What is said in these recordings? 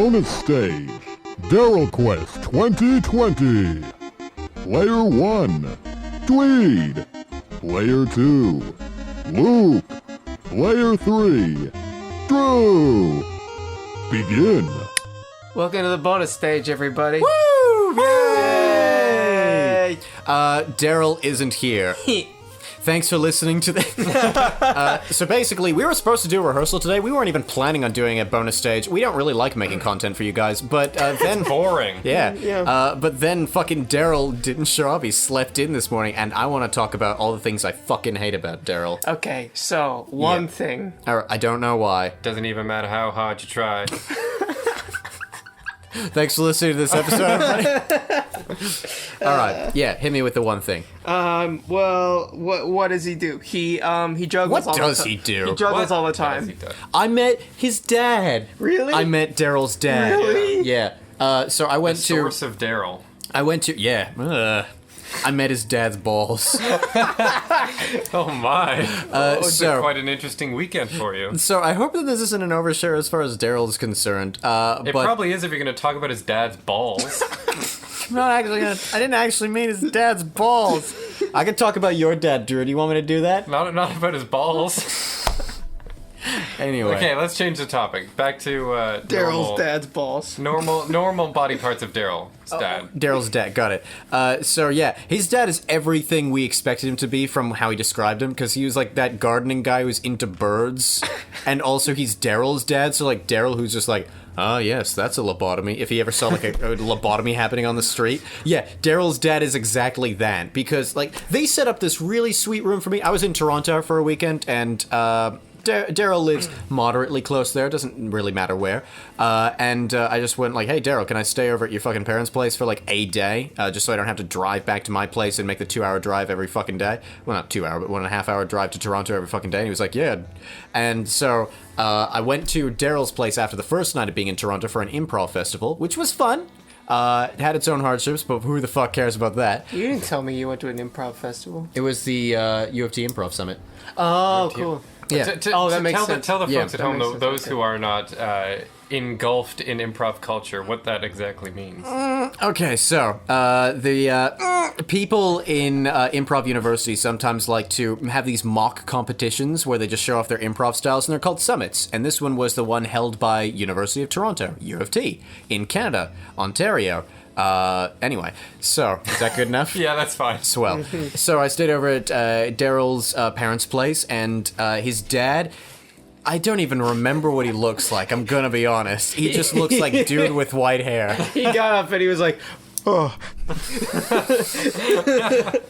Bonus stage, Darelquest 2020. Player 1, Tweed. Player 2, Luke. Player 3, Drew. Begin. Welcome to the bonus stage, everybody. Woo! Yay! Darel isn't here. Thanks for listening to the... so basically, we were supposed to do a rehearsal today. We weren't even planning on doing a bonus stage. We don't really like making content for you guys, but then... Boring. Yeah. But then fucking Darel didn't show up. He slept in this morning, and I want to talk about all the things I fucking hate about Darel. Okay, so, one thing. I don't know why. Doesn't even matter how hard you try. Thanks for listening to this episode, everybody. Alright, yeah, hit me with the one thing. Well, what does he do? He juggles What all the does time. he do? He juggles all the What has time. he done? I met his dad. Really? I met Darel's dad. Really? Yeah. So I went to... Source of Darel. I met his dad's balls. Oh my. So Quite an interesting weekend for you. So I hope that this isn't an overshare as far as Darel is concerned. It But probably is if you're going to talk about his dad's balls. I'm not actually gonna. I didn't actually mean his dad's balls. I can talk about your dad, Drew. Do you want me to do that? not about his balls. Anyway. Okay, let's change the topic. Back to Daryl's dad's balls. normal body parts of Darel's dad. Darel's dad, got it. So yeah, his dad is everything we expected him to be from how he described him, because he was like that gardening guy who's into birds, and also he's Darel's dad, so like Darel who's just like, oh yes, that's a lobotomy. If he ever saw like a lobotomy happening on the street. Yeah, Darel's dad is exactly that, because like they set up this really sweet room for me. I was in Toronto for a weekend, and Darel lives moderately close there, doesn't really matter where. And I just went like, hey, Darel, can I stay over at your fucking parents' place for like a day? Just so I don't have to drive back to my place and make the 2-hour drive every fucking day. Well, not 2 hour, but 1.5 hour drive to Toronto every fucking day. And he was like, yeah. And so I went to Darel's place after the first night of being in Toronto for an improv festival, which was fun. It had its own hardships, but who the fuck cares about that? You didn't tell me you went to an improv festival. It was the U of T Improv Summit. Oh, cool. Yeah. That makes sense. Tell the Yeah, folks at that home, makes sense, those okay. who are not engulfed in improv culture, what that exactly means. Okay, so the people in improv university sometimes like to have these mock competitions where they just show off their improv styles, and they're called summits. And this one was the one held by University of Toronto, U of T, in Canada, Ontario. Anyway, so is that good enough? Yeah, that's fine. Swell. So I stayed over at Darel's parents' place, and his dad. I don't even remember what he looks like, I'm gonna be honest. He just looks like dude with white hair. He got up and he was like, oh.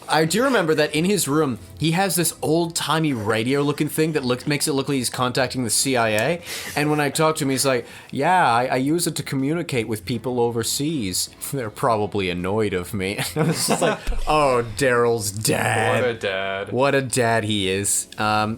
I do remember that in his room, he has this old-timey radio-looking thing that makes it look like he's contacting the CIA. And when I talk to him, he's like, yeah, I use it to communicate with people overseas. They're probably annoyed of me. And I was just like, oh, Darel's dad. What a dad. What a dad he is. Yeah,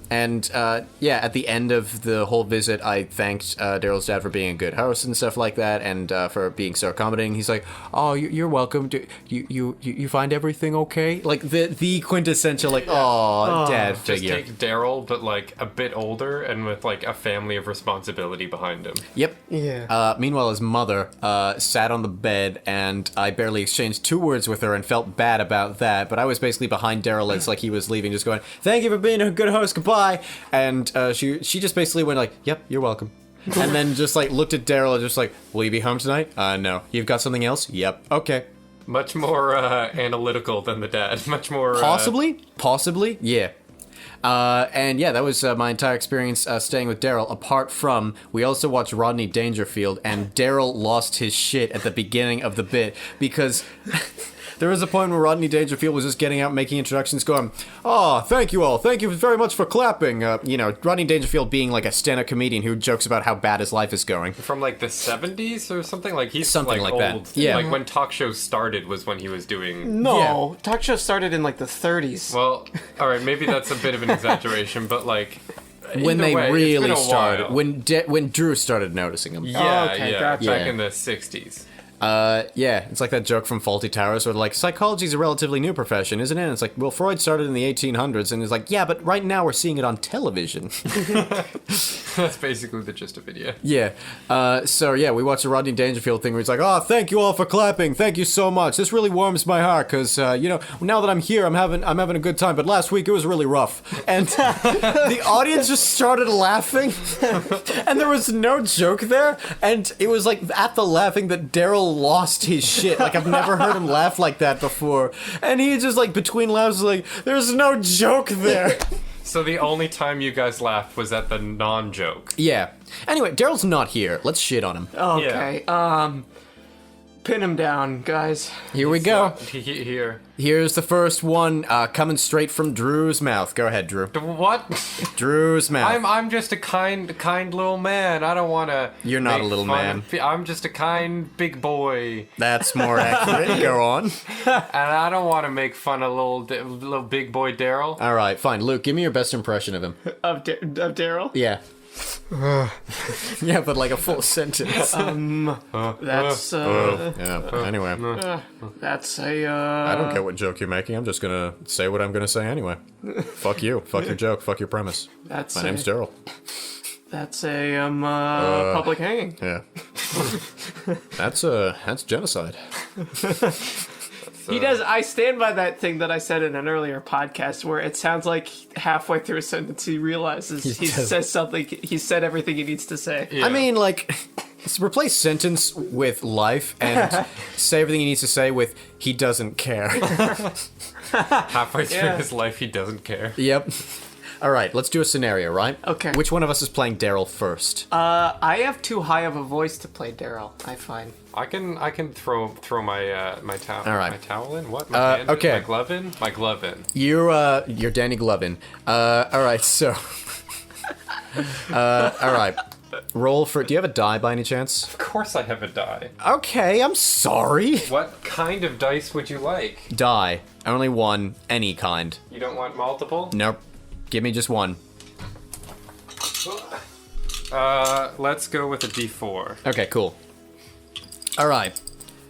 at the end of the whole visit, I thanked Darel's dad for being a good host and stuff like that, and for being so accommodating. He's like, oh, you're welcome. You find everything okay? Like, the quintessential, like, dad Just figure. take Darel, but like a bit older and with like a family of responsibility behind him. Yep. Yeah. Meanwhile, his mother sat on the bed, and I barely exchanged 2 words with her and felt bad about that, but I was basically behind Darel as like he was leaving, just going, thank you for being a good host, goodbye. And she just basically went like, yep, you're welcome. And then just like looked at Darel and just like, will you be home tonight? No. You've got something else? Yep. Okay. Much more analytical than the dad. Much more... Possibly, yeah. And yeah, that was my entire experience staying with Darel, apart from, we also watched Rodney Dangerfield, and Darel lost his shit at the beginning of the bit, because... There was a point where Rodney Dangerfield was just getting out, making introductions, going, oh, thank you all. Thank you very much for clapping. Rodney Dangerfield being like a stand-up comedian who jokes about how bad his life is going. From like the 70s or something? Like he's Something like old. that. Yeah. Like when talk shows started was when he was doing... No, talk show started in like the 30s. Well, alright, maybe that's a bit of an exaggeration, but like... When they way, really it's been a started, while. when Drew started noticing him. Yeah, Oh, okay, yeah, gotcha. back Yeah. in the 60s. Yeah, it's like that joke from Faulty Towers where like, psychology's a relatively new profession, isn't it? And it's like, well, Freud started in the 1800s, and it's like, yeah, but right now we're seeing it on television. That's basically the gist of it, yeah. Yeah. So yeah, we watched the Rodney Dangerfield thing where he's like, "Oh, thank you all for clapping. Thank you so much. This really warms my heart because now that I'm here, I'm having a good time. But last week it was really rough." And the audience just started laughing, and there was no joke there. And it was like at the laughing that Darel lost his shit. Like I've never heard him laugh like that before. And he just like between laughs was like, "There's no joke there." So the only time you guys laughed was at the non-joke. Yeah. Anyway, Daryl's not here. Let's shit on him. Okay. Pin him down, guys. Here we go. Here. Here's the first one, coming straight from Drew's mouth. Go ahead, Drew. What? Drew's mouth. I'm just a kind little man. I don't want to. You're not a little man. I'm just a kind big boy, That's more accurate. Go on. and I don't want to make fun of little big boy Darel. All right, fine. Luke, give me your best impression of him. Of Darel? Yeah. Yeah, but like a full sentence. That's, Yeah, anyway. that's a, I don't care what joke you're making. I'm just gonna say what I'm gonna say anyway. Fuck you. Fuck your joke. Fuck your premise. that's My name's Daryl. That's a, public hanging. Yeah. That's genocide. He does. I stand by that thing that I said in an earlier podcast, where it sounds like halfway through a sentence he realizes he says something. He said everything he needs to say. Yeah. I mean, like, replace sentence with life and say everything he needs to say with he doesn't care. Halfway through Yeah. his life, he doesn't care. Yep. All right, let's do a scenario, right? Okay. Which one of us is playing Darel first? I have too high of a voice to play Darel. I find. I can throw my towel. All right. My towel in. What? My hand in? okay. My glove in. My glove in. You're Danny Glovin. All right, so. All right. Roll for. Do you have a die by any chance? Of course, I have a die. Okay, I'm sorry. What kind of dice would you like? Die. Only one. Any kind. You don't want multiple? Nope. Give me just one. Let's go with a D4. Okay, cool. All right.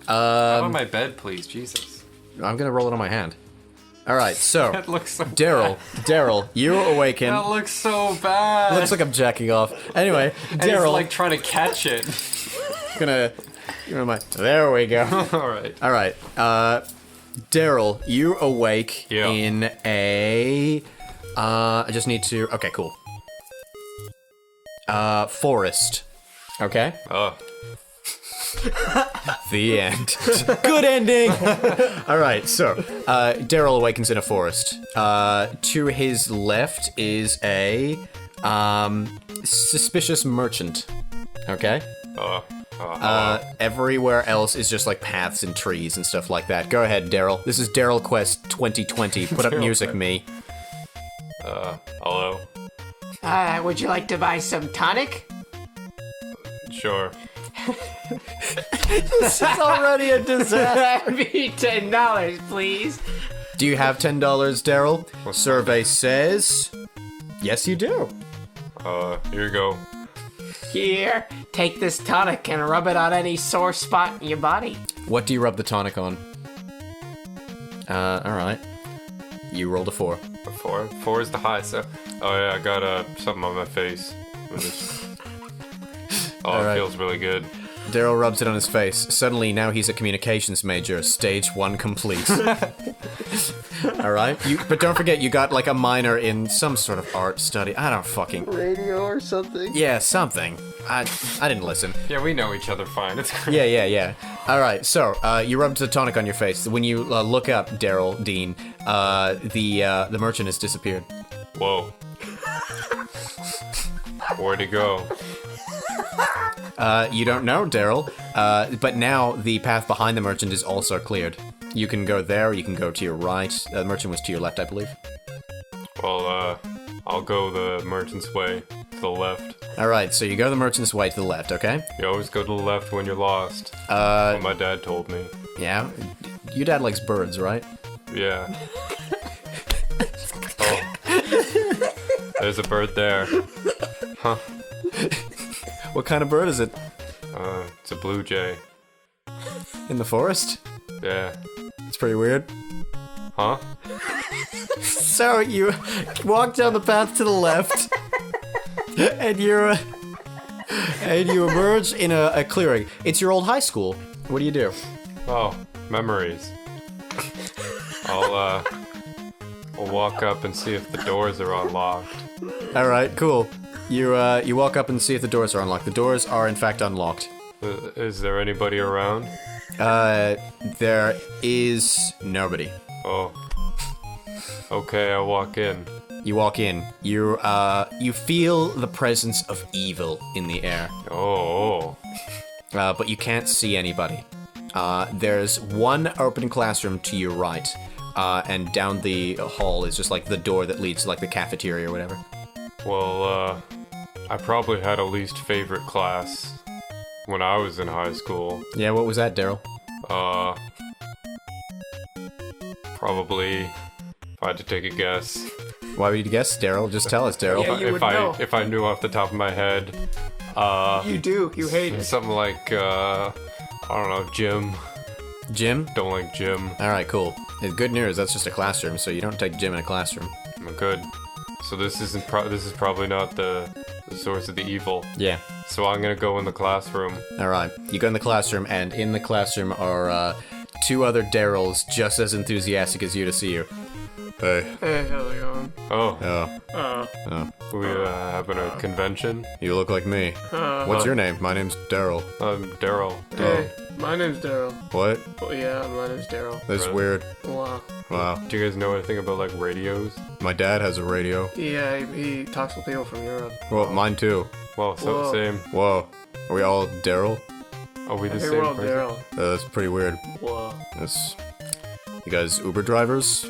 Out on my bed, please, Jesus. I'm gonna roll it on my hand. All right, so That looks so Daryl, you awaken. That looks so bad. Looks like I'm jacking off. Anyway, And he's, Daryl, like trying to catch it. gonna. There we go. All right. All right, Daryl, you awake Yeah. in a. I just need to. Okay, cool. Forest. Okay. Oh. The end. Good ending. All right, so Daryl awakens in a forest. To his left is a suspicious merchant. Okay. Everywhere else is just like paths and trees and stuff like that. Go ahead, Daryl. This is Darelquest 2020. Put up music, me. Hello. Would you like to buy some tonic? Sure. This is already a disaster. That'd be $10, please. Do you have $10, Daryl? Survey says yes, you do. Here you go. Here, take this tonic and rub it on any sore spot in your body. What do you rub the tonic on? All right. You rolled a 4. A 4. 4 is the high, so. Oh yeah, I got something on my face. Oh, All it right. feels really good. Daryl rubs it on his face. Suddenly, now he's a communications major. Stage 1 complete. All right. But don't forget, you got like a minor in some sort of art study. I don't fucking. Radio or something? Yeah, something. I didn't listen. Yeah, we know each other fine. It's great. Yeah. All right. So you rubbed the tonic on your face. When you look up Daryl Dean, the merchant has disappeared. Whoa. Where'd he go? You don't know, Daryl. But now the path behind the merchant is also cleared. You can go there, you can go to your right. The merchant was to your left, I believe. Well, I'll go the merchant's way to the left. Alright, so you go the merchant's way to the left, okay? You always go to the left when you're lost. What my dad told me. Yeah? Your dad likes birds, right? Yeah. Oh. There's a bird there. Huh. What kind of bird is it? It's a blue jay. In the forest? Yeah. It's pretty weird. Huh? So you walk down the path to the left. and you emerge in a clearing. It's your old high school. What do you do? Oh, memories. I'll walk up and see if the doors are unlocked. All right, cool. You walk up and see if the doors are unlocked. The doors are in fact unlocked. Is there anybody around? There is nobody. Oh. Okay, I walk in. You walk in. You feel the presence of evil in the air. Oh. But you can't see anybody. There's one open classroom to your right, and down the hall is just like the door that leads to like the cafeteria or whatever. Well, I probably had a least favorite class when I was in high school. Yeah, what was that, Daryl? Probably, if I had to take a guess. Why would you guess, Daryl? Just tell us, Daryl. Yeah, you would know. If I knew off the top of my head, You do. You hate it. something like, I don't know, gym. Gym? Don't like gym. All right, cool. Good news, that's just a classroom, so you don't take gym in a classroom. Good. So this is probably not the source of the evil. Yeah. So I'm gonna go in the classroom. All right. You go in the classroom, and in the classroom are two other Daryls just as enthusiastic as you to see you. Hey. Hey, how's it going? Oh, we having a convention. You look like me. What's your name? My name's Daryl. I'm Daryl. Hey, my name's Daryl. What? Oh, yeah, my name's Daryl. That's Really? weird. Wow. Wow. Do you guys know anything about like radios? My dad has a radio. Yeah, he talks with people from Europe. Well, mine too. Well, so Whoa. same. Whoa. Are we all Daryl? Are we the Hey, same we're all person? Daryl. That's pretty weird. Whoa. That's... You guys Uber drivers?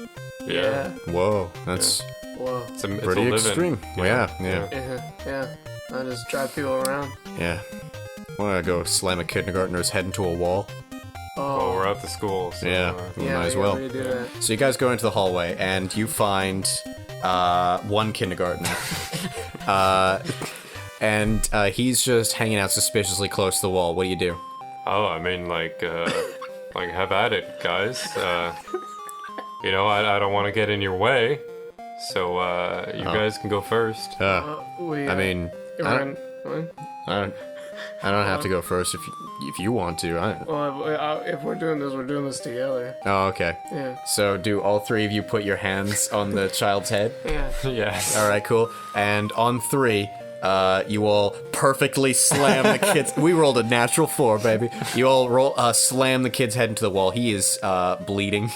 Yeah. Whoa. That's Whoa. It's a pretty living. extreme. Yeah. Yeah. I just drive people around. Yeah. Wanna go slam a kindergartner's head into a wall? Well, we're at the school, so Yeah. Yeah, Might as yeah, well. we do that. So you guys go into the hallway, and you find one kindergartner. And he's just hanging out suspiciously close to the wall. What do you do? Oh, I mean, like have at it, guys. You know, I don't want to get in your way, so you guys can go first. We, I mean, I don't, I don't have to go first if you want to. well, if we're doing this together. Oh, okay. Yeah. So do all three of you put your hands on the child's head? Yeah. Yes. All right, cool. And on three, you all perfectly slam the kid's... We rolled a natural 4, baby. You all slam the kid's head into the wall. He is bleeding.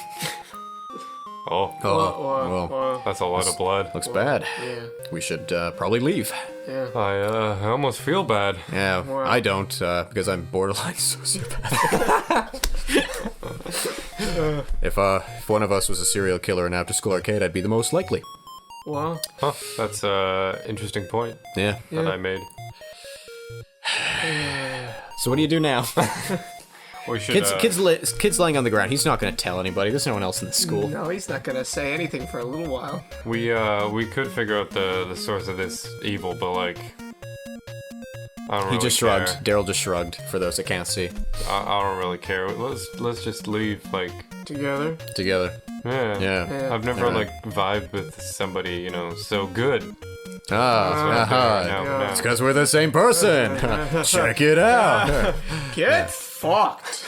Oh, Well, that's a lot of blood. looks bad. Yeah. We should probably leave. Yeah. I almost feel bad. Yeah, Wow. I don't, because I'm borderline sociopath. If one of us was a serial killer in After School Arcade, I'd be the most likely. Well, Huh, that's a interesting point Yeah. that I made. So what do you do now? We should. Kid's laying on the ground. He's not going to tell anybody. There's no one else in the school. no, he's not gonna say anything for a little while. We could figure out the source of this evil, but like, I don't He really just care. shrugged. Daryl just shrugged, for those that can't see. I don't really care. Let's just leave. Like, Together. Together. yeah. Yeah. I've never Alright. like vibed with somebody, you know, so good. Ah, Now- now. it's because we're the same person. Check it out. Get fucked.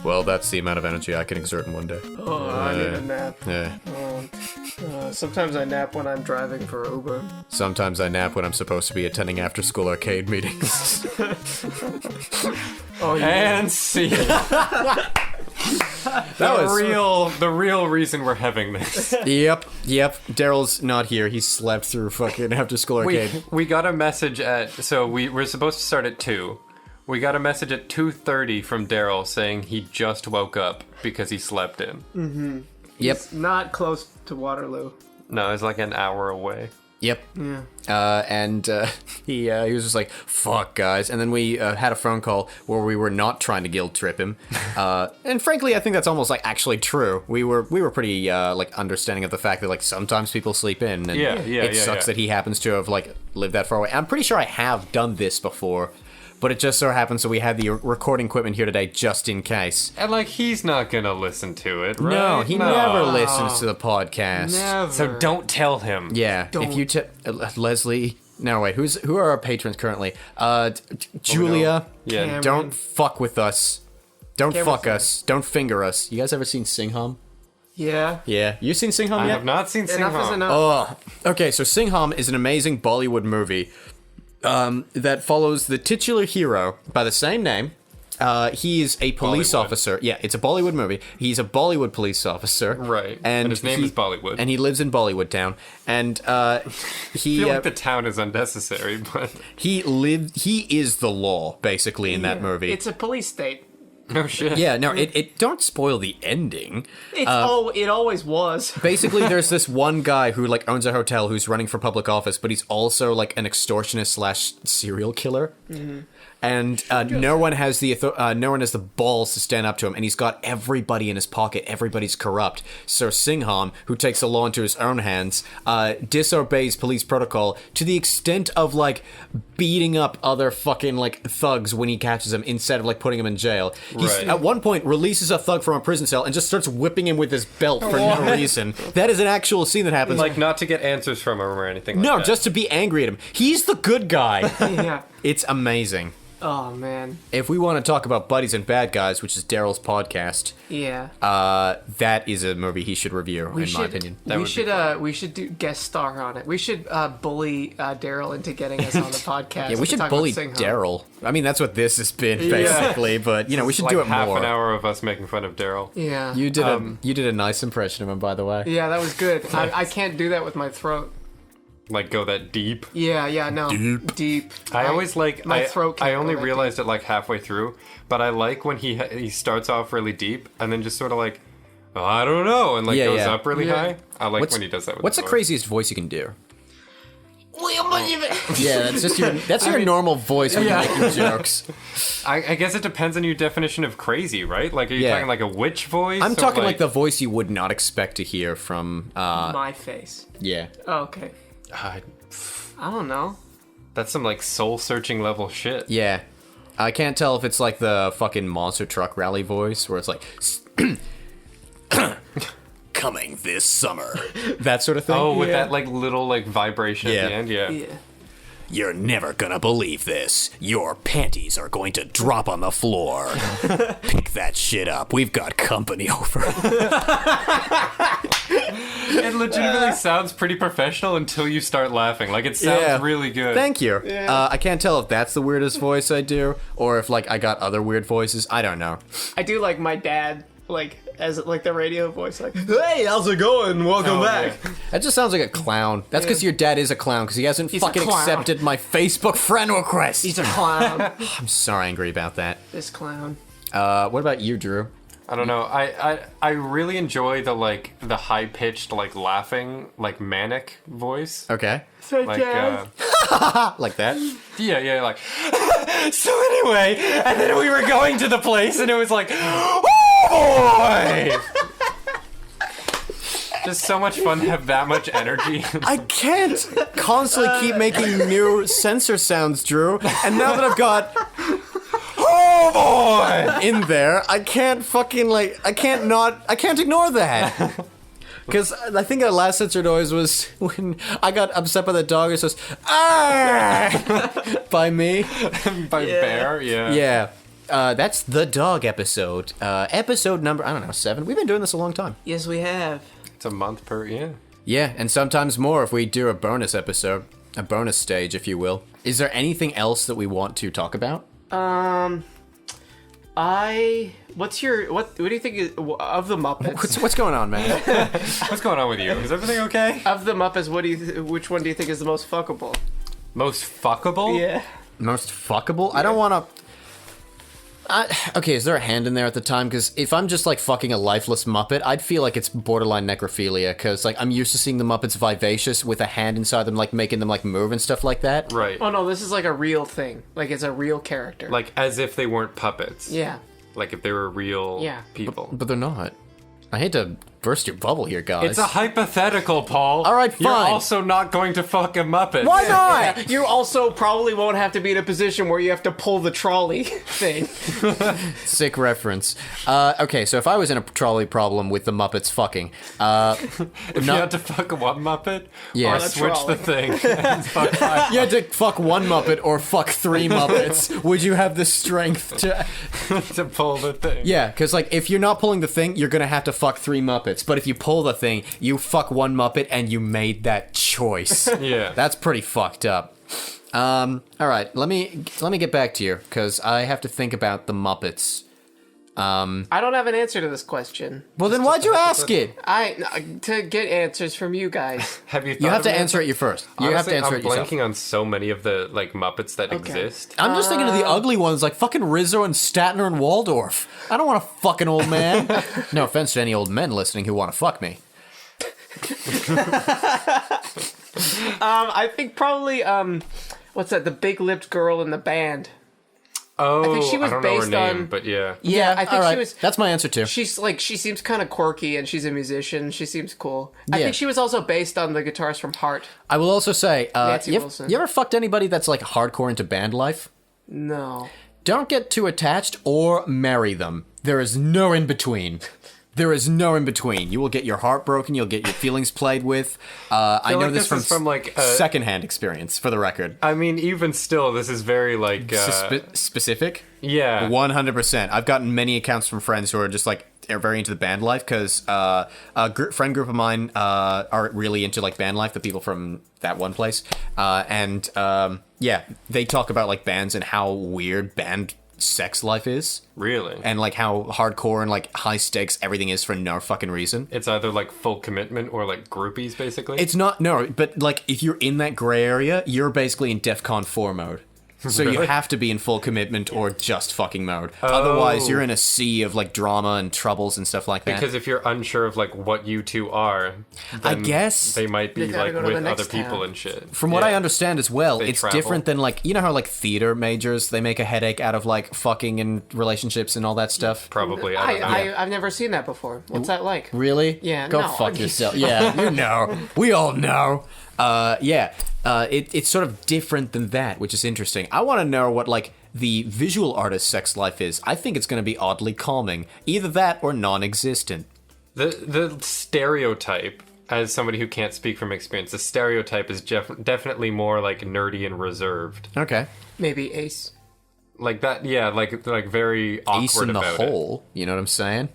Well, that's the amount of energy I can exert in one day. Oh, I need a nap. Yeah. Sometimes I nap when I'm driving for Uber. Sometimes I nap when I'm supposed to be attending after-school arcade meetings. Oh, And see. The real reason we're having this. Yep. Daryl's not here. He slept through fucking after-school arcade. We got a message we're supposed to start at 2. We got a message at 2:30 from Daryl saying he just woke up because he slept in. Yep. It's not close to Waterloo. No, it's like an hour away. Yep. Yeah. And he was just like, "Fuck, guys." And then we had a phone call where we were not trying to guilt trip him. And frankly, I think that's almost like actually true. We were pretty like understanding of the fact that like sometimes people sleep in, and it sucks that he happens to have like lived that far away. I'm pretty sure I have done this before. But it just so happens that we had the recording equipment here today just in case. And like he's not gonna listen to it, right? No, he never listens to the podcast. Never. So don't tell him. Yeah, if you Leslie, No, wait. Who are our patrons currently? Julia. Yeah. Cameron. Don't fuck with us. Don't Cameron's fuck us. Don't finger us. You guys ever seen Sing Hum? Yeah. Yeah. You seen Sing Hum I yet? have not seen Sing Enough is Hum. enough. Oh, okay. So Sing Hum is an amazing Bollywood movie that follows the titular hero by the same name. He is a police Bollywood. officer. Yeah, it's a Bollywood movie. He's a Bollywood police officer. Right. And his name is Bollywood. And he lives in Bollywood town. And he I feel like the town is unnecessary, but he is the law basically in that movie. It's a police state. no shit. Yeah, no, it don't spoil the ending. It always was. Basically, there's this one guy who like owns a hotel who's running for public office, but he's also like an extortionist / serial killer. And no one has the balls to stand up to him, and he's got everybody in his pocket. Everybody's corrupt. So Singham, who takes the law into his own hands, disobeys police protocol to the extent of like beating up other fucking like thugs when he catches them instead of like putting them in jail. He Right. at one point releases a thug from a prison cell and just starts whipping him with his belt for no reason. That is an actual scene that happens. Like, not to get answers from him or anything like no, that. just to be angry at him. He's the good guy. Yeah. It's amazing. Oh man. If we want to talk about buddies and bad guys, which is Daryl's podcast, Yeah. that is a movie he should review, my opinion. We should do guest star on it. We should bully Daryl into getting us on the podcast. Yeah, we should Talk bully about Sing Hum. Daryl. I mean, that's what this has been, basically, but, you know, we should like do it half more. an hour of us making fun of Daryl. Yeah. You did a nice impression of him, by the way. Yeah, that was good. I can't do that with my throat. Like, go that deep. Yeah, no. Deep. I always like. my throat can't I only go that realized it like halfway through, but I like when he starts off really deep and then just sort of like, oh, I don't know, and like Yeah, goes yeah. up really Yeah. high. I like when he does that. With What's the voice. craziest voice you can do? Yeah. Yeah, that's your normal voice when you're making jokes. I guess it depends on your definition of crazy, right? Like, are you Yeah. talking like a witch voice? I'm or, talking like the voice you would not expect to hear from, My face. yeah. Oh, okay. Uh, I don't know. that's some like soul searching level shit. Yeah. I can't tell if it's like the fucking monster truck rally voice where it's like coming this summer. That sort of thing. Oh, with Yeah. that like little like vibration Yeah. at the end, yeah. Yeah. You're never gonna believe this. Your panties are going to drop on the floor. Pick that shit up. We've got company over. It legitimately sounds pretty professional until you start laughing. Like, it sounds Yeah. really good. Thank you. I can't tell if that's the weirdest voice I do or if like I got other weird voices. I don't know. I do like my dad, like as like the radio voice, like, "Hey, how's it going? Welcome Oh, back." yeah. That just sounds like a clown. That's because your dad is a clown because he hasn't He's a fucking clown. accepted my Facebook friend request. He's a clown. I'm so angry about that. This clown. What about you, Drew? I don't know. I really enjoy the like the high pitched like laughing like manic voice. Okay. Like Like that? yeah like so anyway, and then we were going to the place and it was like, oh boy. Just so much fun to have that much energy. I can't constantly keep making new sensor sounds, Drew. And now that I've got Oh boy. in there, I can't fucking like I can't ignore that. Because I think our last sensor noise was when I got upset by the dog. It says "ah" by me. By bear, yeah. Yeah, that's the dog episode. Episode number 7. We've been doing this a long time. Yes, we have. It's a month per, yeah. Yeah, and sometimes more if we do a bonus episode, a bonus stage, if you will. Is there anything else that we want to talk about? What do you think of the Muppets? What's going on, man? What's going on with you? Is everything okay? Of the Muppets, which one do you think is the most fuckable? Most fuckable? Yeah. Most fuckable? I don't want to. Okay, is there a hand in there at the time? Because if I'm just like fucking a lifeless Muppet, I'd feel like it's borderline necrophilia. Because like I'm used to seeing the Muppets vivacious with a hand inside them, like making them like move and stuff like that. Right. Oh no, this is like a real thing. Like it's a real character. Like as if they weren't puppets. yeah. Like if they were real Yeah. people. But they're not. I hate to burst your bubble here, guys. It's a hypothetical, Paul. All right, fine. You're also not going to fuck a Muppet. Why not? You also probably won't have to be in a position where you have to pull the trolley thing. Sick reference. Okay, so if I was in a trolley problem with the Muppets fucking, If you had to fuck one Muppet, Yeah. or On a switch trolley. the thing and fuck five. you had to fuck one Muppet or fuck 3 Muppets, would you have the strength to... to pull the thing. Yeah, because, like, if you're not pulling the thing, you're gonna have to fuck 3 Muppets. But if you pull the thing, you fuck 1 Muppet and you made that choice. Yeah. That's pretty fucked up. All right, let me get back to you, because I have to think about the Muppets. I don't have an answer to this question. Well, then why'd you ask it? To get answers from you guys. Have you? Thought You have of to an answer it you first. You have to Honestly, answer I'm it yourself. blanking on so many of the like Muppets that exist. I'm just thinking of the ugly ones, like fucking Rizzo and Statner and Waldorf. I don't want to fuck an old man. No offense to any old men listening who want to fuck me. I think probably what's that? The big-lipped girl in the band. Oh, I think she was don't know her based name, on- but yeah. Yeah, I think all right. she was. That's my answer too. She's like she seems kind of quirky, and she's a musician. She seems cool. I Yeah. think she was also based on the guitarist from Heart. I will also say, Nancy you Wilson. ever fucked anybody that's like hardcore into band life? No. Don't get too attached or marry them. There is no in between. There is no in between. You will get your heart broken. You'll get your feelings played with. I know like this this is from, like, secondhand experience, for the record. I mean, even still, this is very like Specific? yeah. 100%. I've gotten many accounts from friends who are just like are very into the band life because friend group of mine are really into like band life. The people from that one place, and yeah, they talk about like bands and how weird band sex life is, Really? and like how hardcore and like high stakes everything is for no fucking reason. It's either like full commitment or like groupies, basically. It's not no, but like if you're in that gray area, you're basically in DEFCON 4 mode. So you Really? have to be in full commitment or just fucking mode. Otherwise, you're in a sea of like drama and troubles and stuff like that. because if you're unsure of like what you two are, I then guess they might be They gotta like go to the with other next people town. and shit. From what Yeah. I understand as well, They it's travel. different than like, you know how like theater majors, they make a headache out of like fucking and relationships and all that stuff? Probably, I don't know. I've never seen that before. What's that like? Really? Yeah, Go no. fuck yourself. Yeah, you know. We all know. Yeah. It's sort of different than that, which is interesting. I want to know what like the visual artist's sex life is. I think it's going to be oddly calming. Either that or non-existent. The stereotype, as somebody who can't speak from experience, the stereotype is definitely more like nerdy and reserved. Okay. Maybe Ace. Like that, yeah, like very awkward Ace in the about hole. You know what I'm saying?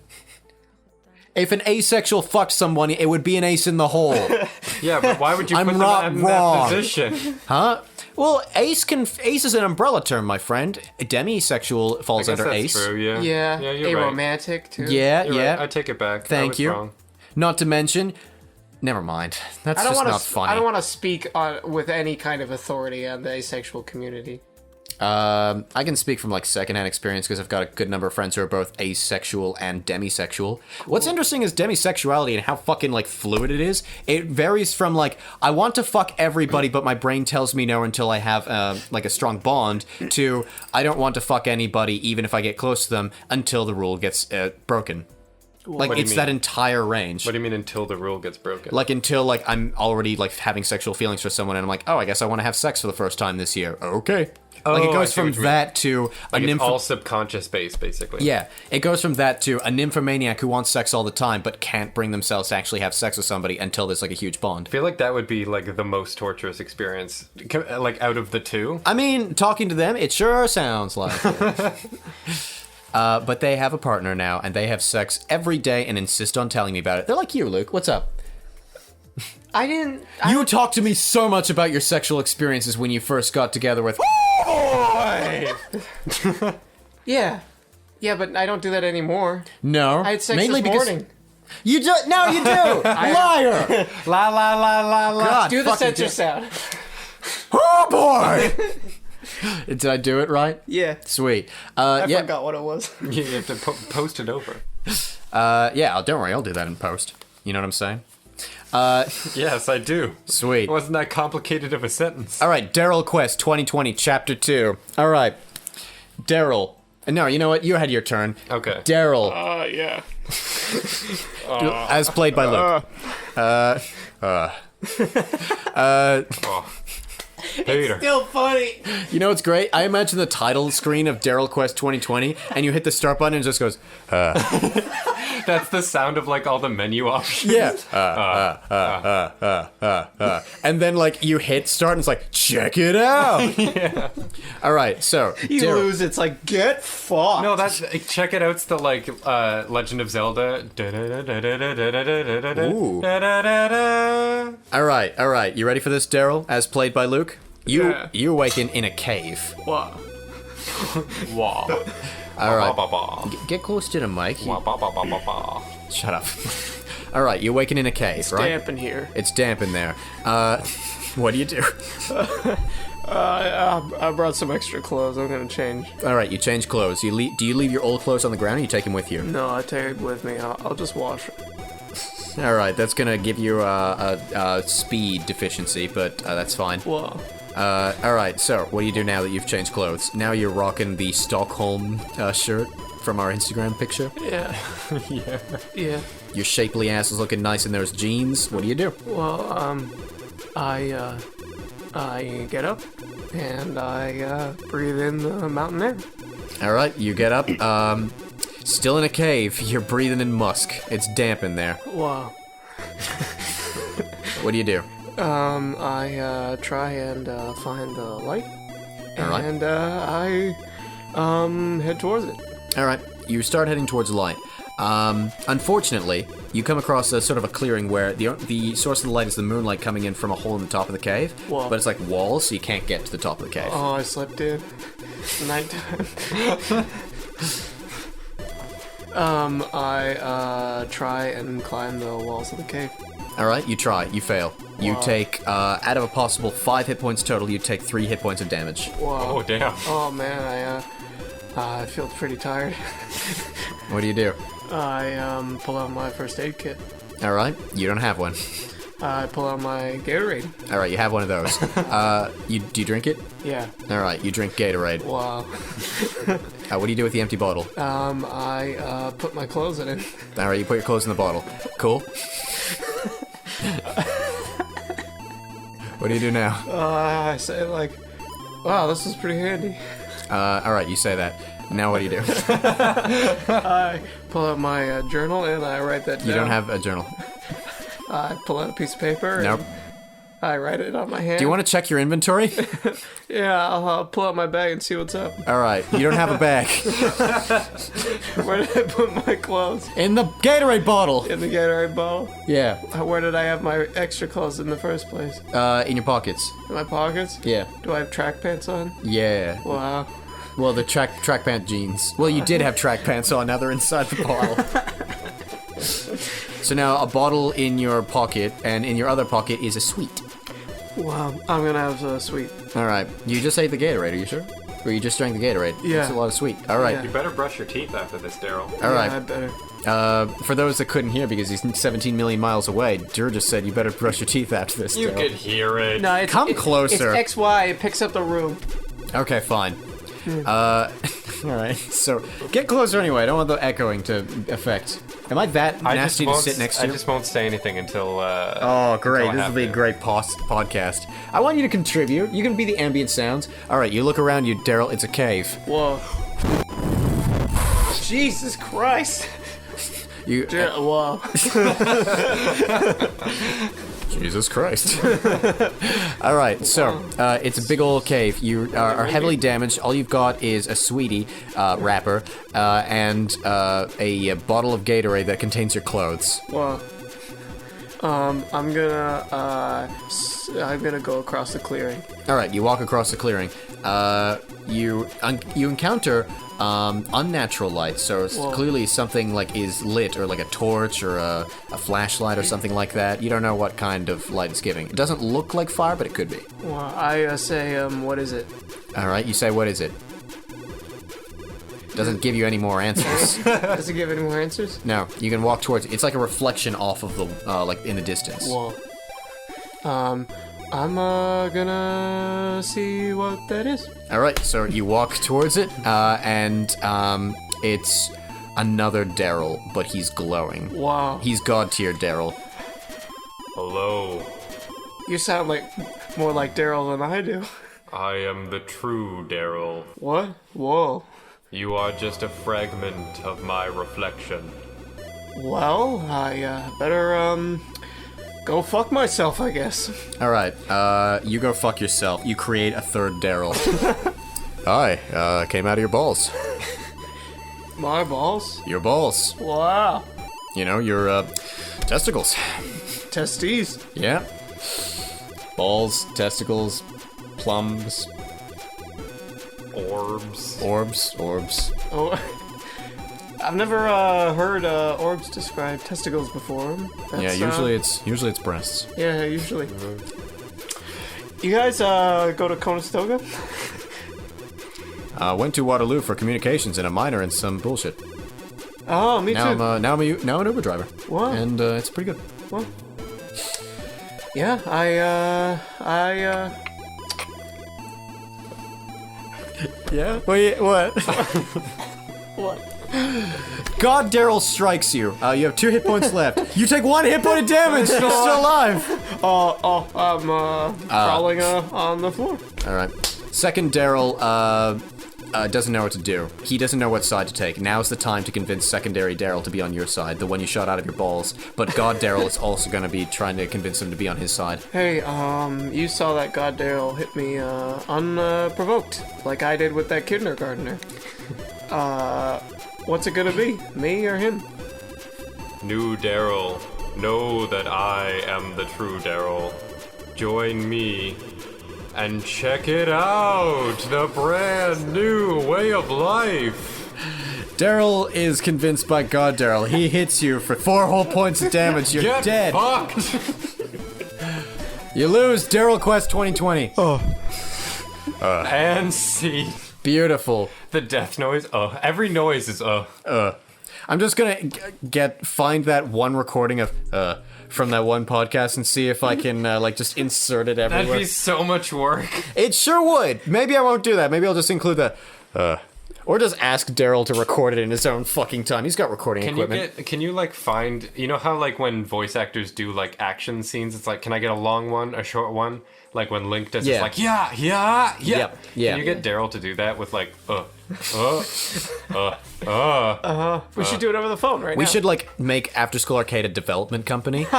If an asexual fucked someone, it would be an ace in the hole. it. Yeah, but why would you I'm put not them in wrong. that position? Huh? Well, ace is an umbrella term, my friend. Demisexual I falls guess under that's ace. true, yeah. Yeah, you're right. aromantic too. Yeah, You're yeah. right. I take it back. I Thank was you. wrong. Not to mention, never mind. That's I don't just want not to. funny. I don't want to speak with any kind of authority on the asexual community. I can speak from like secondhand experience because I've got a good number of friends who are both asexual and demisexual. What's interesting is demisexuality and how fucking like fluid it is. It varies from like I want to fuck everybody, but my brain tells me no until I have like a strong bond, to I don't want to fuck anybody even if I get close to them until the rule gets broken. Like What do you it's mean? that entire range. What do you mean until the rule gets broken? Like until like I'm already like having sexual feelings for someone and I'm like, oh, I guess I want to have sex for the first time this year. Okay. Like it Oh, I goes see what from you mean. that to like a it's nymph. all subconscious based, basically. Yeah, it goes from that to a nymphomaniac who wants sex all the time but can't bring themselves to actually have sex with somebody until there's like a huge bond. I feel like that would be like the most torturous experience, like out of the two. I mean, talking to them, it sure sounds like it. But they have a partner now, and they have sex every day and insist on telling me about it. They're like you, Luke. What's up? I didn't. You talked to me so much about your sexual experiences when you first got together with. Yeah, but I don't do that anymore. No, I had sex mainly this because morning. you do. No, you do. Liar. La la la la la. God, Do the fucking censor sound. Oh boy. Did I do it right? Yeah. Sweet. I Yeah. forgot what it was. You have to post it over. Yeah. Don't worry. I'll do that in post. You know what I'm saying? Yes, I do. Sweet. It wasn't that complicated of a sentence. All right, Darelquest 2020, Chapter 2. All right, Daryl. No, you know what? You had your turn. Okay. Daryl, Yeah. As played by Luke. Peter. Still funny. You know what's great? I imagine the title screen of Darelquest 2020, and you hit the start button and it just goes, That's the sound of like all the menu options. yeah. And then like you hit start and it's like, check it out. Yeah. All right, so You Darel- lose, it's like, get fucked. No, that's check it out. It's the like Legend of Zelda. Ooh. All right. You ready for this, Darel? As played by Luke. Yeah. You awaken in a cave. Wow. Wah. All right. Ba, ba, ba. Get close to the mic. Wah, ba, ba, ba, ba, ba. Shut up. All right, you awaken in a cave, It's right? damp in here. It's damp in there. What do you do? I brought some extra clothes. I'm gonna change. All right, you change clothes. Do you leave your old clothes on the ground or you take them with you? No, I take it with me. I'll just wash it. All right, that's gonna give you a speed deficiency, but that's fine. Wow. All right, so what do you do now that you've changed clothes? Now you're rocking the Stockholm shirt from our Instagram picture. Yeah. Yeah. Your shapely ass is looking nice in those jeans. What do you do? Well, I get up and I breathe in the mountain air. All right, you get up. Still in a cave. You're breathing in musk. It's damp in there. Wow. What do you do? I try and find the light, All right. and I head towards it. All right, you start heading towards the light. Unfortunately, you come across a sort of a clearing where the source of the light is the moonlight coming in from a hole in the top of the cave, Whoa. but it's like walls, so you can't get to the top of the cave. Oh, I slept in. Nighttime. I try and climb the walls of the cave. All right, you try, you fail. You take, out of a possible 5 hit points total, you take 3 hit points of damage. Wow. Oh damn. Oh man, I feel pretty tired. What do you do? I pull out my first aid kit. All right, you don't have one. I pull out my Gatorade. All right, you have one of those. Do you drink it? Yeah. All right, you drink Gatorade. Wow. What do you do with the empty bottle? I put my clothes in it. All right, you put your clothes in the bottle. Cool. What do you do now? I say like, wow, this is pretty handy. All right, you say that. Now what do you do? I pull out my journal and I write that down. You don't have a journal. I pull out a piece of paper. Nope. And I write it on my hand. Do you want to check your inventory? Yeah, I'll pull out my bag and see what's up. All right, you don't have a bag. Where did I put my clothes? In the Gatorade bottle. In the Gatorade bottle? Yeah. Where did I have my extra clothes in the first place? In your pockets. In my pockets? Yeah. Do I have track pants on? Yeah. Wow. Well, the track pant jeans. Well, you did have track pants on. Now they're inside the bottle. So now a bottle in your pocket, and in your other pocket is a sweet. Wow. I'm gonna have a sweet. All right. You just ate the Gatorade. Are you sure? Or you just drank the Gatorade? Yeah. It's a lot of sweet. All right. Yeah. You better brush your teeth after this, Darel. All right. Yeah, I better. For those that couldn't hear because he's 17 million miles away, Dur just said you better brush your teeth after this. You Daryl. could hear it. No, Come closer. It's XY. It picks up the room. Okay, fine. All right. So get closer anyway. I don't want the echoing to affect. Am I that nasty to sit next to? I just won't say anything until. Oh, great! until I This have will be a to. great podcast. I want you to contribute. You can be the ambient sounds. All right, you look around you, Darel. It's a cave. Whoa. Jesus Christ. You. Whoa. Jesus Christ. All right, so it's a big old cave. You are heavily damaged. All you've got is a sweetie wrapper and a bottle of Gatorade that contains your clothes. Whoa. I'm gonna go across the clearing. All right, you walk across the clearing. You encounter unnatural light, so it's Whoa. clearly something like is lit, or like a torch, or a flashlight, or something like that. You don't know what kind of light it's giving. It doesn't look like fire, but it could be. Well, I say, what is it? All right, you say, what is it? Doesn't give you any more answers. Does it give any more answers? No, you can walk towards it. It's like a reflection off of the, like in the distance. Whoa. I'm gonna see what that is. All right, so you walk towards it, and it's another Darel, but he's glowing. Wow. He's god tier Darel. Hello. You sound like more like Darel than I do. I am the true Darel. What? Whoa. You are just a fragment of my reflection. Well, I better go fuck myself, I guess. All right, you go fuck yourself. You create a third Darel. Hi, came out of your balls. My balls? Your balls. Wow. You know, your testicles. Testes. Yeah. Balls, testicles, plums, Orbs. orbs. Oh, I've never heard orbs describe testicles before. That's, Yeah, usually it's breasts. Yeah, usually. You guys go to Conestoga? Went to Waterloo for communications and a minor in some bullshit. Oh, me Now too. I'm an Uber driver. Wow. And it's pretty good. Well, yeah, Yeah. Wait, what? What? God Darel strikes you. You have 2 hit points left. You take 1 hit point of damage. You're still alive. I'm crawling on the floor. All right. Second Darel doesn't know what to do. He doesn't know what side to take. Now's the time to convince secondary Darel to be on your side, the one you shot out of your balls. But God Darel is also going to be trying to convince him to be on his side. Hey, you saw that God Darel hit me unprovoked, like I did with that kindergartner. What's it gonna be? Me or him? New Darel, know that I am the true Darel. Join me and check it out, the brand new way of life. Darel is convinced by God Darel. He hits you for 4 whole points of damage. You're Get dead. fucked. You lose. Darelquest 2020. And see Beautiful. the death noise. Every noise is I'm just gonna find that one recording of from that one podcast and see if I can just insert it everywhere. That'd be so much work. It sure would. Maybe I won't do that. Maybe I'll just include the or just ask Darel to record it in his own fucking time. He's got recording equipment. Can you find, you know how when voice actors do action scenes, it's can I get a long one, a short one? Like when Link does, Yeah. it's yeah. Yeah. Can you get Darel to do that with We should do it over the phone right now. We should make After School Arcade a development company. Make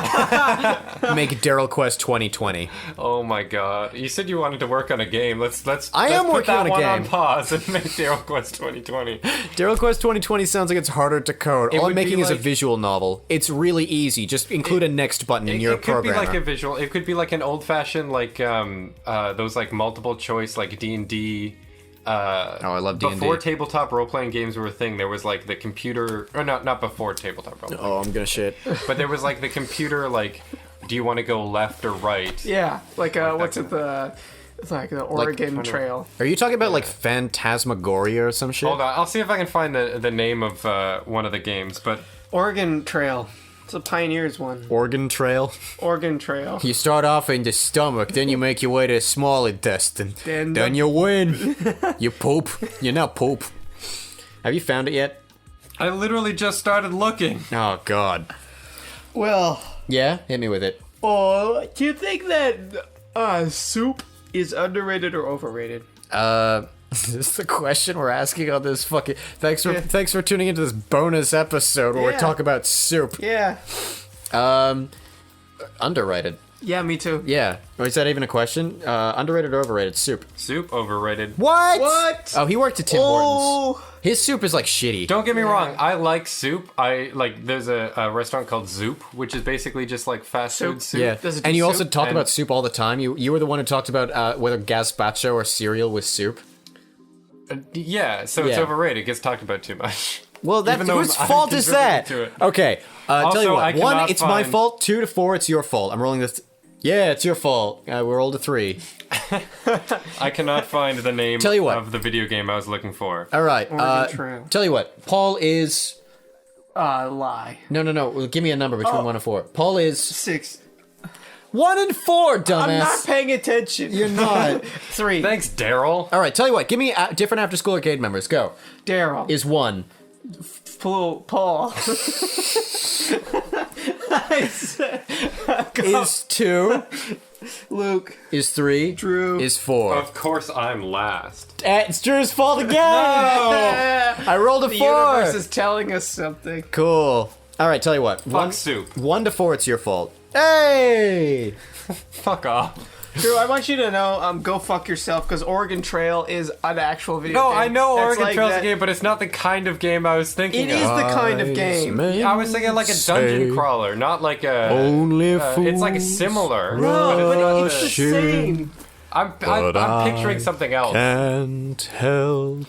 Darelquest 2020. Oh my god! You said you wanted to work on a game. Let's I am put working that on a one game. on pause and make Darelquest 2020. Darelquest 2020 sounds like it's harder to code. All I'm would be making is a like- visual novel. It's really easy. Just include a next button in your It could programmer. be like a visual. It could be like an old-fashioned those multiple choice D&D. I love D&D. Before tabletop role-playing games were a thing, there was the computer, or not before tabletop role-playing. Oh, I'm gonna shit. But there was the computer do you want to go left or right? Yeah, what's it, it's the Oregon Trail. Are you talking about Phantasmagoria or some shit? Hold on, I'll see if I can find the name of one of the games, but Oregon Trail. It's a Pioneers one. Oregon Trail. Oregon Trail. You start off in the stomach, then you make your way to the small intestine. Then you win. You poop. You not poop. Have you found it yet? I literally just started looking. Oh, God. Well, Yeah? Hit me with it. do you think that soup is underrated or overrated? Is this the question we're asking on this fucking... Thanks for tuning into this bonus episode where we talk about soup. Yeah. Underrated. Yeah, me too. Yeah. Or is that even a question? Underrated or overrated? Soup. Soup overrated. What? Oh, he worked at Tim Hortons. His soup is shitty. Don't get me wrong, I like soup. There's a restaurant called Zoop, which is basically just fast food soup. Yeah, Does it do and you also soup? talk And- about soup all the time. You were the one who talked about whether gazpacho or cereal was soup. Yeah, so it's Yeah. overrated. It gets talked about too much. Well, that's Even though whose I'm fault is that? contributing to it. Okay, tell Also, you I what. 1, cannot it's my find- fault. 2 to 4, it's your fault. I'm rolling this. Yeah, it's your fault. We're all to 3. I cannot find the name Tell you what. of the video game I was looking for. All right. Oregon Trail. Tell you what. Paul is. Lie. No. Well, give me a number between 1 and 4. Paul is 6. 1 and 4. Dumbass. I'm not paying attention. You're not. 3. Thanks, Darel. All right. Tell you what. Give me different after school arcade members. Go. Darel. Is 1. Paul. Is 2. Luke. Is 3. Drew. Is 4. Of course I'm last. It's Drew's fault again! I rolled a 4! The universe is telling us something. Cool. Alright, tell you what. Fuck soup. 1 to 4, it's your fault. Hey! Fuck off. Drew, I want you to know, go fuck yourself, because Oregon Trail is an actual video No, game. I know That's Oregon like Trail's that. a game, but it's not the kind of game I was thinking It is of. the kind of game. I was thinking like a dungeon crawler, not like a... Only it's like a similar. No, but it's the Rushing. same. I'm picturing something else. Can't help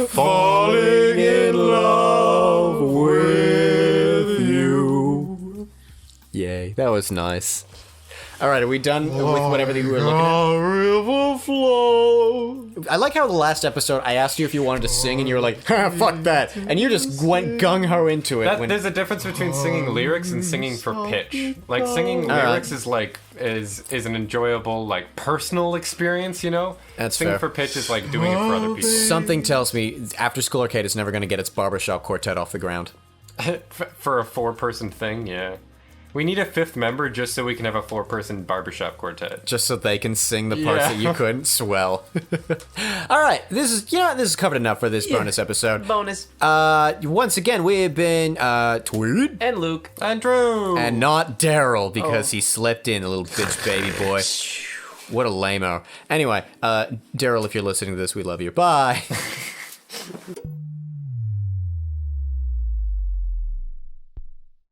falling in love with you. Yay, that was nice. Alright, are we done with whatever we were looking at? A river flow. I like how the last episode I asked you if you wanted to sing and you were like, ha, fuck that. And you just went gung-ho into it. There's a difference between singing lyrics and singing for pitch. Like singing lyrics is like is an enjoyable like personal experience, you know? That's singing fair. for pitch is like doing it for other people. Something tells me After School Arcade is never going to get its barbershop quartet off the ground. For a 4-person thing, yeah. We need a 5th member just so we can have a 4-person barbershop quartet. Just so they can sing the parts Yeah. that you couldn't. Swell. Alright, this is covered enough for this bonus episode. Bonus. Once again, we have been Tweed And Luke. Andrew! and not Daryl because he slept in, a little bitch baby boy. What a lame-o. Anyway, Daryl, if you're listening to this, we love you. Bye.